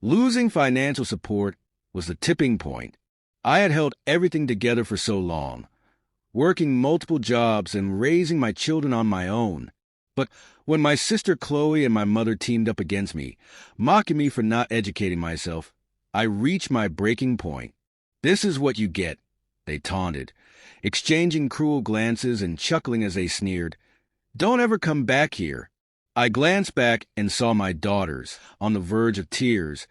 Losing financial support was the tipping point. I had held everything together for so long, working multiple jobs and raising my children on my own. But when my sister Chloe and my mother teamed up against me, mocking me for not educating myself, I reached my breaking point. "This is what you get," they taunted, exchanging cruel glances and chuckling as they sneered. "Don't ever come back here." I glanced back and saw my daughters on the verge of tears,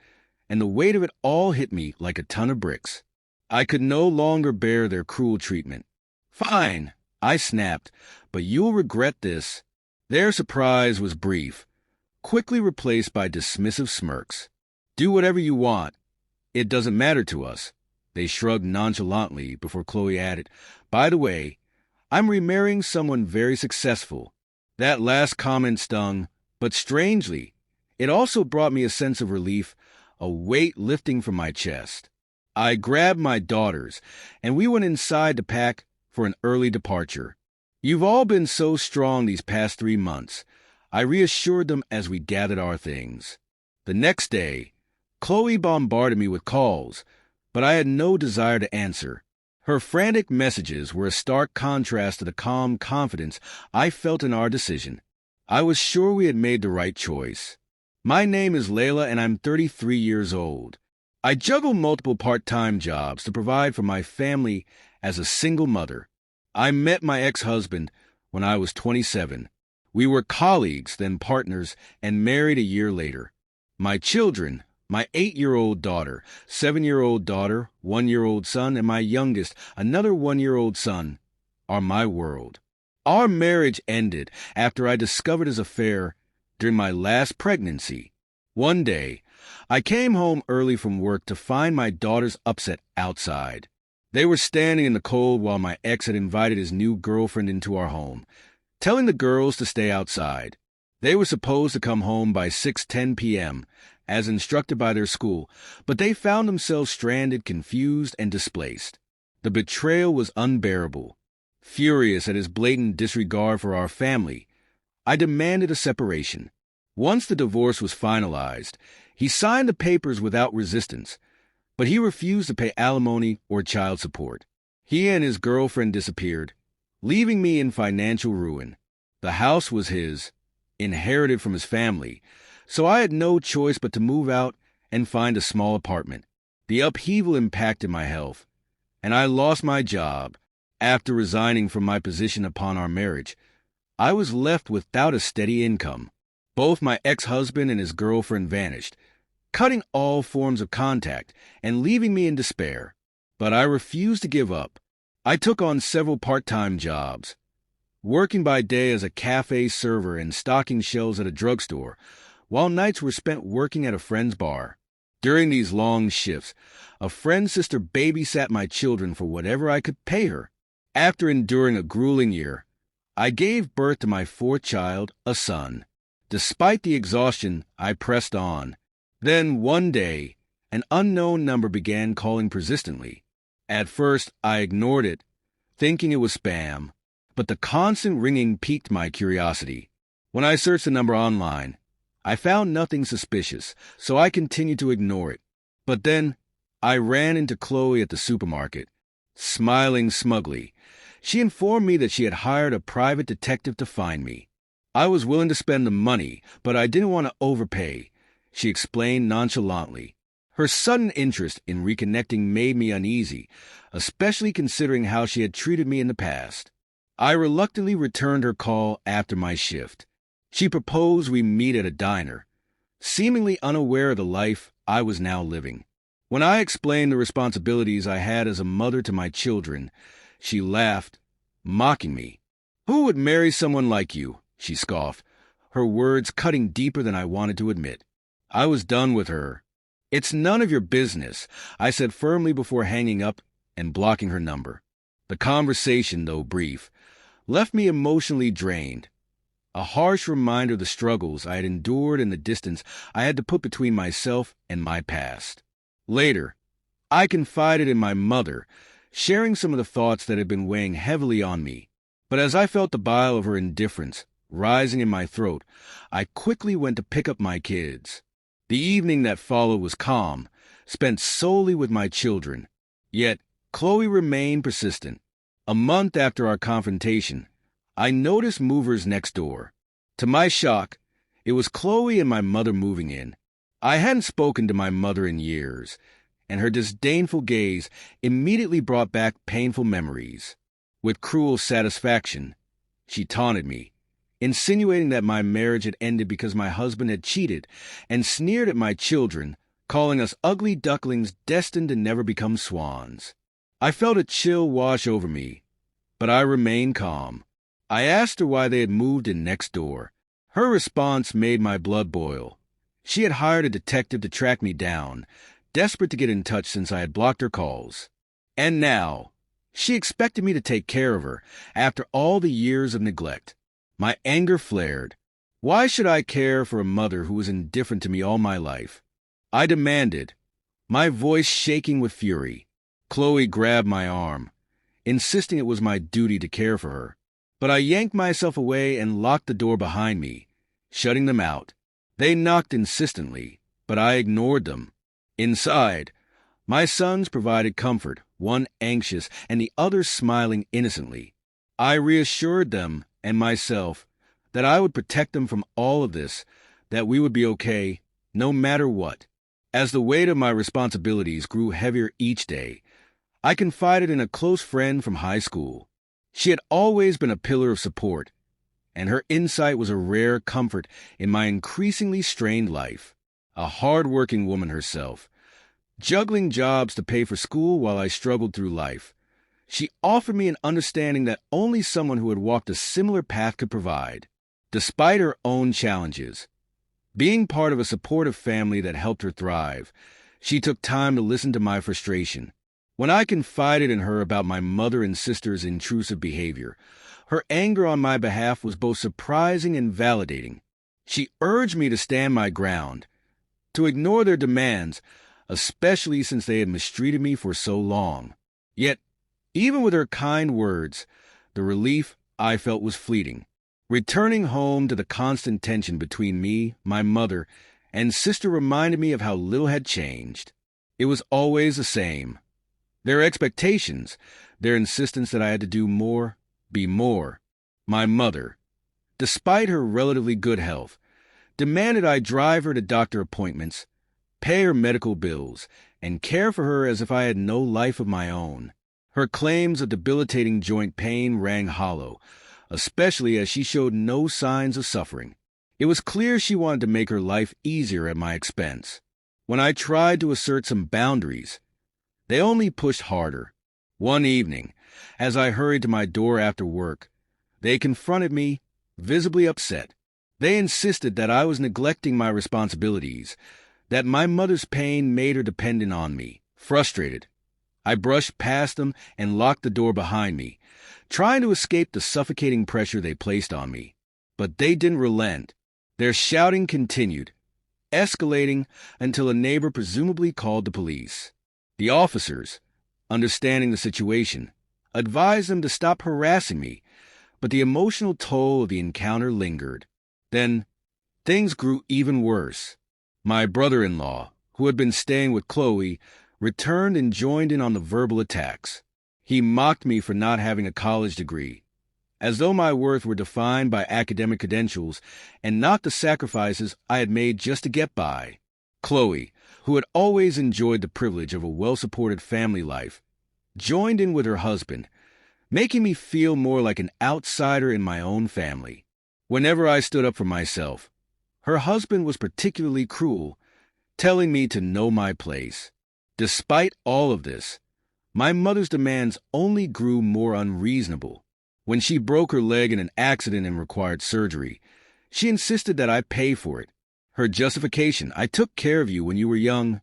and the weight of it all hit me like a ton of bricks. I could no longer bear their cruel treatment. "Fine," I snapped, "but you'll regret this." Their surprise was brief, quickly replaced by dismissive smirks. "Do whatever you want. It doesn't matter to us." They shrugged nonchalantly before Chloe added, "By the way, I'm remarrying someone very successful." That last comment stung, but strangely, it also brought me a sense of relief, a weight lifting from my chest. I grabbed my daughters, and we went inside to pack for an early departure. "You've all been so strong these past 3 months," I reassured them as we gathered our things. The next day, Chloe bombarded me with calls, but I had no desire to answer. Her frantic messages were a stark contrast to the calm confidence I felt in our decision. I was sure we had made the right choice. My name is Layla, and I'm 33 years old. I juggle multiple part-time jobs to provide for my family as a single mother. I met my ex-husband when I was 27. We were colleagues, then partners, and married a year later. My children, my 8-year-old daughter, 7-year-old daughter, 1-year-old son, and my youngest, another 1-year-old son, are my world. Our marriage ended after I discovered his affair during my last pregnancy. One day, I came home early from work to find my daughters upset outside. They were standing in the cold while my ex had invited his new girlfriend into our home, telling the girls to stay outside. They were supposed to come home by 6:10 p.m., as instructed by their school, but they found themselves stranded, confused, and displaced. The betrayal was unbearable. Furious at his blatant disregard for our family, I demanded a separation. Once the divorce was finalized, he signed the papers without resistance, but he refused to pay alimony or child support. He and his girlfriend disappeared, leaving me in financial ruin. The house was his, inherited from his family, so I had no choice but to move out and find a small apartment. The upheaval impacted my health, and I lost my job. After resigning from my position upon our marriage, I was left without a steady income. Both my ex-husband and his girlfriend vanished, cutting all forms of contact and leaving me in despair. But I refused to give up. I took on several part-time jobs, working by day as a cafe server and stocking shelves at a drugstore, while nights were spent working at a friend's bar. During these long shifts, a friend's sister babysat my children for whatever I could pay her. After enduring a grueling year, I gave birth to my 4th child, a son. Despite the exhaustion, I pressed on. Then, one day, an unknown number began calling persistently. At first, I ignored it, thinking it was spam, but the constant ringing piqued my curiosity. When I searched the number online, I found nothing suspicious, so I continued to ignore it. But then, I ran into Chloe at the supermarket. Smiling smugly, she informed me that she had hired a private detective to find me. I was willing to spend the money, but I didn't want to overpay, she explained nonchalantly. Her sudden interest in reconnecting made me uneasy, especially considering how she had treated me in the past. I reluctantly returned her call after my shift. She proposed we meet at a diner, seemingly unaware of the life I was now living. When I explained the responsibilities I had as a mother to my children, she laughed, mocking me. "Who would marry someone like you?" she scoffed, her words cutting deeper than I wanted to admit. I was done with her. "It's none of your business," I said firmly before hanging up and blocking her number. The conversation, though brief, left me emotionally drained, a harsh reminder of the struggles I had endured and the distance I had to put between myself and my past. Later, I confided in my mother, sharing some of the thoughts that had been weighing heavily on me. But as I felt the bile of her indifference rising in my throat, I quickly went to pick up my kids. The evening that followed was calm, spent solely with my children. Yet, Chloe remained persistent. A month after our confrontation, I noticed movers next door. To my shock, it was Chloe and my mother moving in. I hadn't spoken to my mother in years, and her disdainful gaze immediately brought back painful memories. With cruel satisfaction, she taunted me, insinuating that my marriage had ended because my husband had cheated, and sneered at my children, calling us ugly ducklings destined to never become swans. I felt a chill wash over me, but I remained calm. I asked her why they had moved in next door. Her response made my blood boil. She had hired a detective to track me down, desperate to get in touch since I had blocked her calls. And now, she expected me to take care of her after all the years of neglect. My anger flared. Why should I care for a mother who was indifferent to me all my life? I demanded, my voice shaking with fury. Chloe grabbed my arm, insisting it was my duty to care for her. But I yanked myself away and locked the door behind me, shutting them out. They knocked insistently, but I ignored them. Inside, my sons provided comfort, one anxious and the other smiling innocently. I reassured them and myself that I would protect them from all of this, that we would be okay, no matter what. As the weight of my responsibilities grew heavier each day, I confided in a close friend from high school. She had always been a pillar of support, and her insight was a rare comfort in my increasingly strained life. A hard-working woman herself, juggling jobs to pay for school while I struggled through life. She offered me an understanding that only someone who had walked a similar path could provide. Despite her own challenges, being part of a supportive family that helped her thrive, she took time to listen to my frustration. When I confided in her about my mother and sister's intrusive behavior, her anger on my behalf was both surprising and validating. She urged me to stand my ground, to ignore their demands, especially since they had mistreated me for so long. Yet, even with her kind words, the relief I felt was fleeting. Returning home to the constant tension between me, my mother, and sister reminded me of how little had changed. It was always the same. Their expectations, their insistence that I had to do more, be more. My mother, despite her relatively good health, demanded I drive her to doctor appointments, pay her medical bills, and care for her as if I had no life of my own. Her claims of debilitating joint pain rang hollow, especially as she showed no signs of suffering. It was clear she wanted to make her life easier at my expense. When I tried to assert some boundaries, they only pushed harder. One evening, as I hurried to my door after work, they confronted me, visibly upset. They insisted that I was neglecting my responsibilities, that my mother's pain made her dependent on me. Frustrated, I brushed past them and locked the door behind me, trying to escape the suffocating pressure they placed on me. But they didn't relent. Their shouting continued, escalating until a neighbor presumably called the police. The officers, understanding the situation, advised them to stop harassing me, but the emotional toll of the encounter lingered. Then, things grew even worse. My brother-in-law, who had been staying with Chloe, returned and joined in on the verbal attacks. He mocked me for not having a college degree, as though my worth were defined by academic credentials and not the sacrifices I had made just to get by. Chloe, who had always enjoyed the privilege of a well-supported family life, joined in with her husband, making me feel more like an outsider in my own family. Whenever I stood up for myself, her husband was particularly cruel, telling me to know my place. Despite all of this, my mother's demands only grew more unreasonable. When she broke her leg in an accident and required surgery, she insisted that I pay for it. Her justification, "I took care of you when you were young,"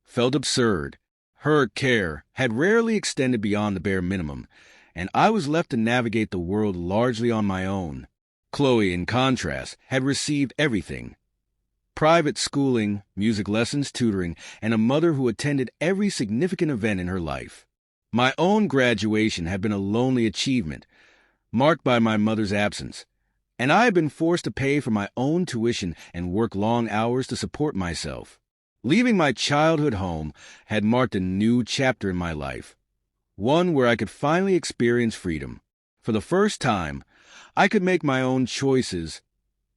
felt absurd. Her care had rarely extended beyond the bare minimum, and I was left to navigate the world largely on my own. Chloe, in contrast, had received everything: private schooling, music lessons, tutoring, and a mother who attended every significant event in her life. My own graduation had been a lonely achievement, marked by my mother's absence, and I had been forced to pay for my own tuition and work long hours to support myself. Leaving my childhood home had marked a new chapter in my life, one where I could finally experience freedom. For the first time, I could make my own choices,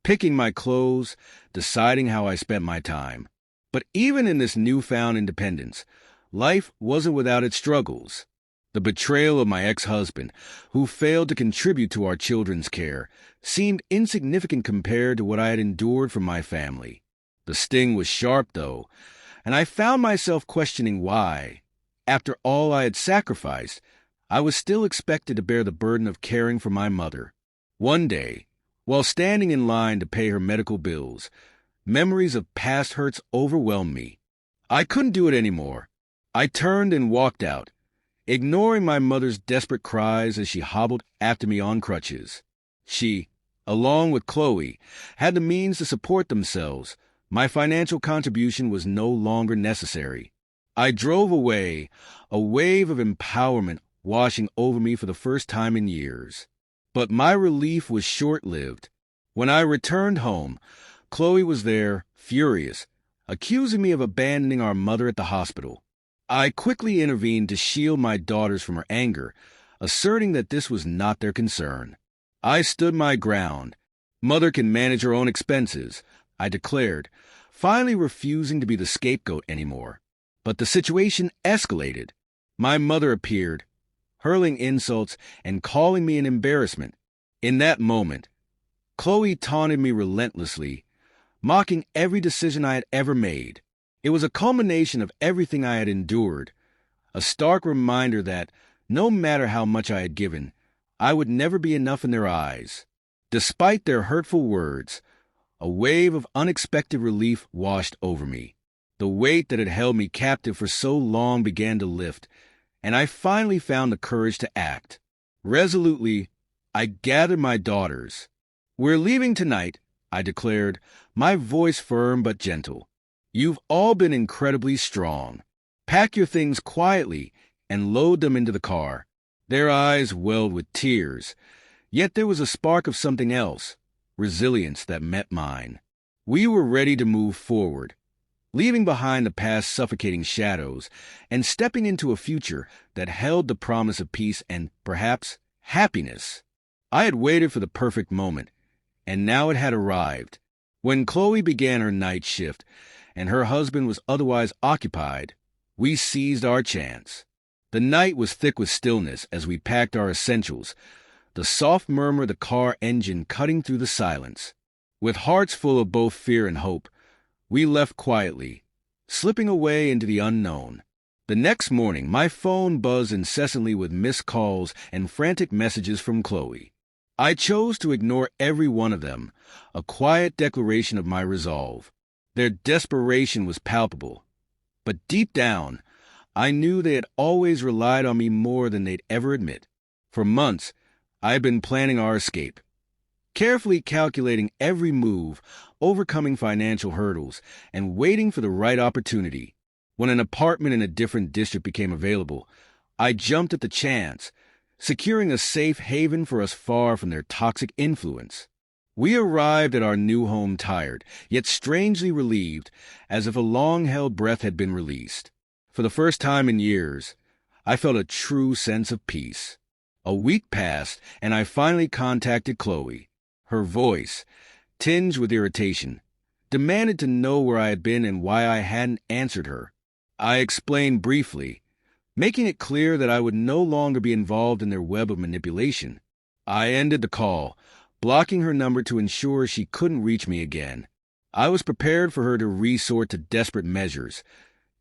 picking my clothes, deciding how I spent my time. But even in this newfound independence, life wasn't without its struggles. The betrayal of my ex-husband, who failed to contribute to our children's care, seemed insignificant compared to what I had endured from my family. The sting was sharp, though, and I found myself questioning why, after all I had sacrificed, I was still expected to bear the burden of caring for my mother. One day, while standing in line to pay her medical bills, memories of past hurts overwhelmed me. I couldn't do it anymore. I turned and walked out, ignoring my mother's desperate cries as she hobbled after me on crutches. She, along with Chloe, had the means to support themselves. My financial contribution was no longer necessary. I drove away, a wave of empowerment washing over me for the first time in years. But my relief was short-lived. When I returned home, Chloe was there, furious, accusing me of abandoning our mother at the hospital. I quickly intervened to shield my daughters from her anger, asserting that this was not their concern. I stood my ground. Mother can manage her own expenses, I declared, finally refusing to be the scapegoat anymore. But the situation escalated. My mother appeared, hurling insults and calling me an embarrassment. In that moment, Chloe taunted me relentlessly, mocking every decision I had ever made. It was a culmination of everything I had endured, a stark reminder that, no matter how much I had given, I would never be enough in their eyes. Despite their hurtful words, a wave of unexpected relief washed over me. The weight that had held me captive for so long began to lift, and I finally found the courage to act. Resolutely, I gathered my daughters. "We're leaving tonight," I declared, my voice firm but gentle. "You've all been incredibly strong. Pack your things quietly and load them into the car." Their eyes welled with tears, yet there was a spark of something else, resilience, that met mine. We were ready to move forward, leaving behind the past's suffocating shadows and stepping into a future that held the promise of peace and, perhaps, happiness. I had waited for the perfect moment, and now it had arrived. When Chloe began her night shift and her husband was otherwise occupied, we seized our chance. The night was thick with stillness as we packed our essentials, the soft murmur of the car engine cutting through the silence. With hearts full of both fear and hope, we left quietly, slipping away into the unknown. The next morning, my phone buzzed incessantly with missed calls and frantic messages from Chloe. I chose to ignore every one of them, a quiet declaration of my resolve. Their desperation was palpable, but deep down, I knew they had always relied on me more than they'd ever admit. For months, I had been planning our escape, carefully calculating every move, overcoming financial hurdles, and waiting for the right opportunity. When an apartment in a different district became available, I jumped at the chance, securing a safe haven for us far from their toxic influence. We arrived at our new home tired, yet strangely relieved, as if a long-held breath had been released. For the first time in years, I felt a true sense of peace. A week passed, and I finally contacted Chloe. Her voice, tinged with irritation, demanded to know where I had been and why I hadn't answered her. I explained briefly, making it clear that I would no longer be involved in their web of manipulation. I ended the call, blocking her number to ensure she couldn't reach me again. I was prepared for her to resort to desperate measures,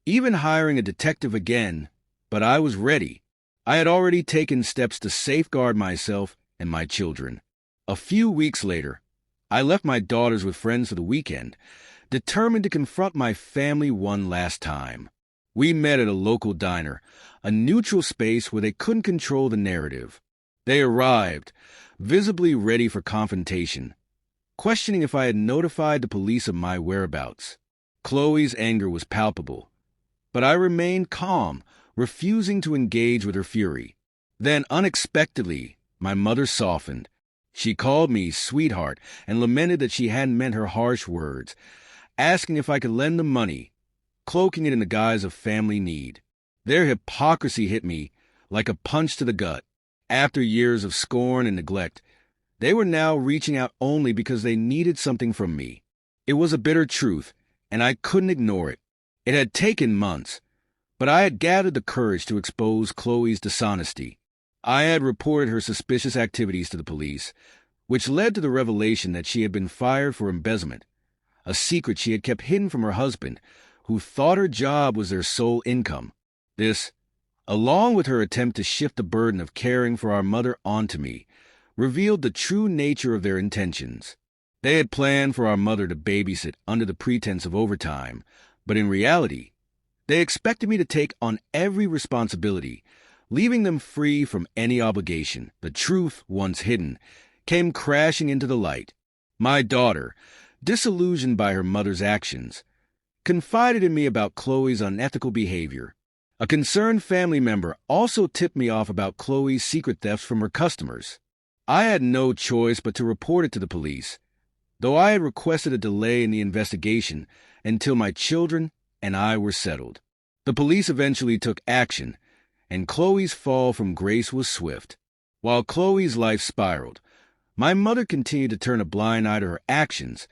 even hiring a detective again, but I was ready. I had already taken steps to safeguard myself and my children. A few weeks later, I left my daughters with friends for the weekend, determined to confront my family one last time. We met at a local diner, a neutral space where they couldn't control the narrative. They arrived, visibly ready for confrontation, questioning if I had notified the police of my whereabouts. Chloe's anger was palpable, but I remained calm, refusing to engage with her fury. Then, unexpectedly, my mother softened. She called me sweetheart and lamented that she hadn't meant her harsh words, asking if I could lend them money, cloaking it in the guise of family need. Their hypocrisy hit me like a punch to the gut. After years of scorn and neglect, they were now reaching out only because they needed something from me. It was a bitter truth, and I couldn't ignore it. It had taken months, but I had gathered the courage to expose Chloe's dishonesty. I had reported her suspicious activities to the police, which led to the revelation that she had been fired for embezzlement, a secret she had kept hidden from her husband, who thought her job was their sole income. This, along with her attempt to shift the burden of caring for our mother onto me, revealed the true nature of their intentions. They had planned for our mother to babysit under the pretense of overtime, but in reality, they expected me to take on every responsibility, leaving them free from any obligation. The truth, once hidden, came crashing into the light. My daughter, disillusioned by her mother's actions, confided in me about Chloe's unethical behavior. A concerned family member also tipped me off about Chloe's secret thefts from her customers. I had no choice but to report it to the police, though I had requested a delay in the investigation until my children and I were settled. The police eventually took action, and Chloe's fall from grace was swift. While Chloe's life spiraled, my mother continued to turn a blind eye to her actions,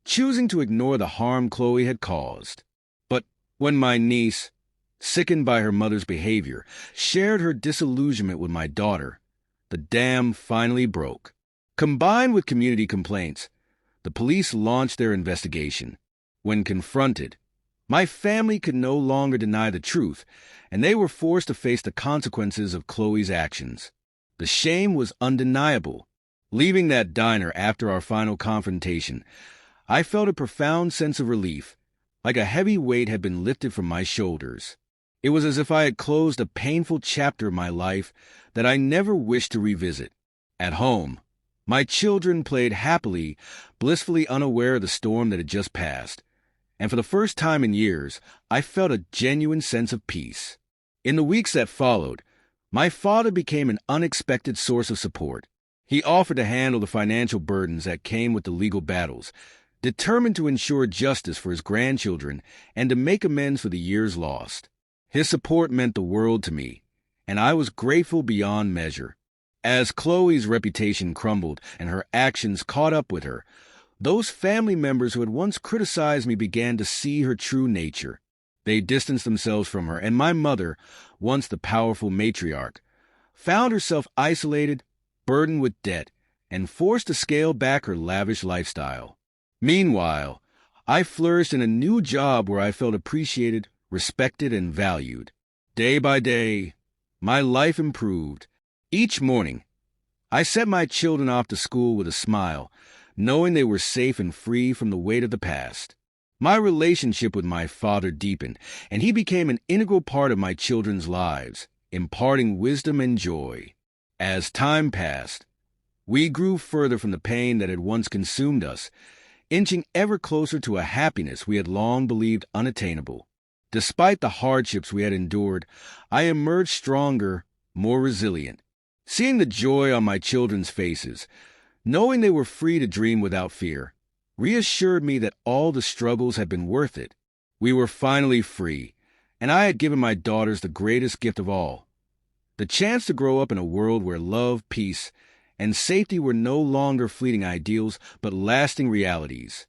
choosing to ignore the harm Chloe had caused. But when my niece, sickened by her mother's behavior, shared her disillusionment with my daughter, the dam finally broke. Combined with community complaints, the police launched their investigation. When confronted, my family could no longer deny the truth, and they were forced to face the consequences of Chloe's actions. The shame was undeniable. Leaving that diner after our final confrontation, I felt a profound sense of relief, like a heavy weight had been lifted from my shoulders. It was as if I had closed a painful chapter of my life that I never wished to revisit. At home, my children played happily, blissfully unaware of the storm that had just passed, and for the first time in years, I felt a genuine sense of peace. In the weeks that followed, my father became an unexpected source of support. He offered to handle the financial burdens that came with the legal battles, determined to ensure justice for his grandchildren and to make amends for the years lost. His support meant the world to me, and I was grateful beyond measure. As Chloe's reputation crumbled and her actions caught up with her, those family members who had once criticized me began to see her true nature. They distanced themselves from her, and my mother, once the powerful matriarch, found herself isolated, burdened with debt, and forced to scale back her lavish lifestyle. Meanwhile, I flourished in a new job where I felt appreciated, respected, and valued. Day by day, my life improved. Each morning, I sent my children off to school with a smile, knowing they were safe and free from the weight of the past. My relationship with my father deepened, and he became an integral part of my children's lives, imparting wisdom and joy. As time passed, we grew further from the pain that had once consumed us, inching ever closer to a happiness we had long believed unattainable. Despite the hardships we had endured, I emerged stronger, more resilient. Seeing the joy on my children's faces, knowing they were free to dream without fear, reassured me that all the struggles had been worth it. We were finally free, and I had given my daughters the greatest gift of all, the chance to grow up in a world where love, peace, and safety were no longer fleeting ideals but lasting realities.